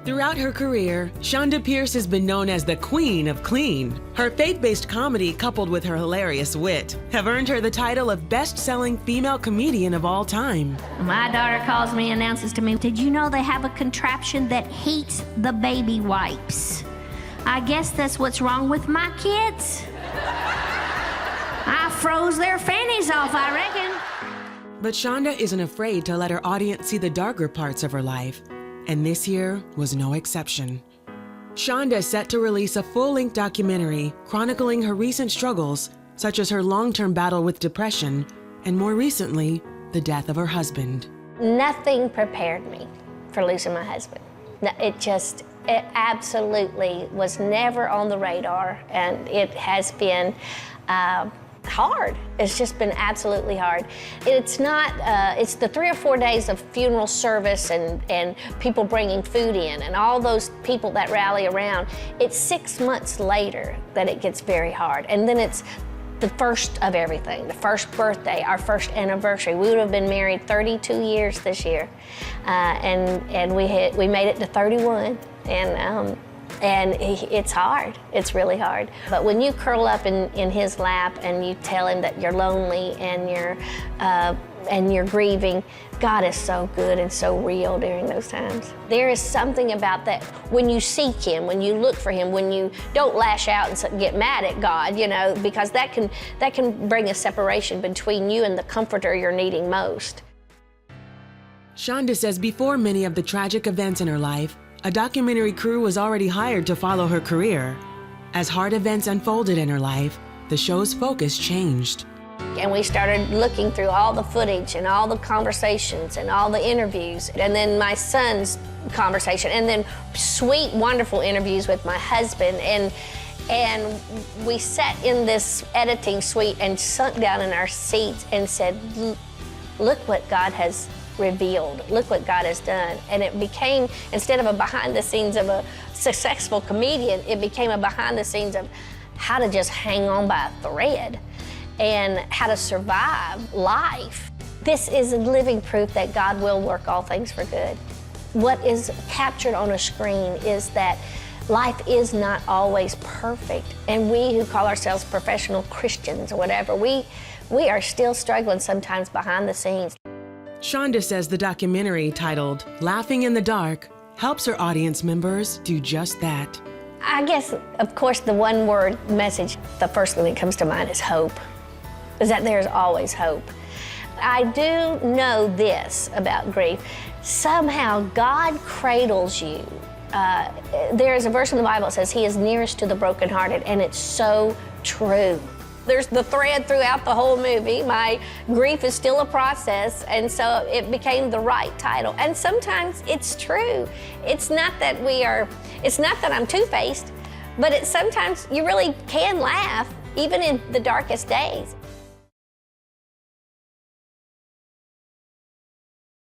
Throughout her career, Chonda Pierce has been known as the Queen of Clean. Her faith-based comedy, coupled with her hilarious wit, have earned her the title of best-selling female comedian of all time. My daughter calls me and announces to me, "Did you know they have a contraption that heats the baby wipes?" I guess that's what's wrong with my kids. I froze their fannies off, I reckon. But Chonda isn't afraid to let her audience see the darker parts of her life. And this year was no exception. Chonda is set to release a full-length documentary chronicling her recent struggles, such as her long-term battle with depression, and more recently, the death of her husband. Nothing prepared me for losing my husband. It absolutely was never on the radar, and it has been hard. It's just been absolutely hard. It's not, it's the 3 or 4 days of funeral service and people bringing food in and all those people that rally around. It's 6 months later that it gets very hard. And then it's the first of everything, the first birthday, our first anniversary. We would have been married 32 years this year. And we made it to 31. And it's hard. It's really hard. But when you curl up in his lap and you tell him that you're lonely and you're grieving, God is so good and so real during those times. There is something about that when you seek Him, when you look for Him, when you don't lash out and get mad at God, you know, because that can bring a separation between you and the comforter you're needing most. Chonda says before many of the tragic events in her life, a documentary crew was already hired to follow her career. As hard events unfolded in her life, the show's focus changed. And we started looking through all the footage and all the conversations and all the interviews, and then my son's conversation, and then sweet, wonderful interviews with my husband. And we sat in this editing suite and sunk down in our seats and said, look what God has revealed. Look what God has done. And it became, instead of a behind the scenes of a successful comedian, it became a behind the scenes of how to just hang on by a thread and how to survive life. This is a living proof that God will work all things for good. What is captured on a screen is that life is not always perfect. And we who call ourselves professional Christians or whatever, we are still struggling sometimes behind the scenes. Chonda says the documentary, titled Laughing in the Dark, helps her audience members do just that. I guess, of course, the one-word message, the first thing that comes to mind is hope, is that there's always hope. I do know this about grief. Somehow God cradles you. There is a verse in the Bible that says He is nearest to the brokenhearted, and it's so true. There's the thread throughout the whole movie. My grief is still a process, and so it became the right title. And sometimes it's true. It's not that I'm two-faced, but sometimes you really can laugh, even in the darkest days.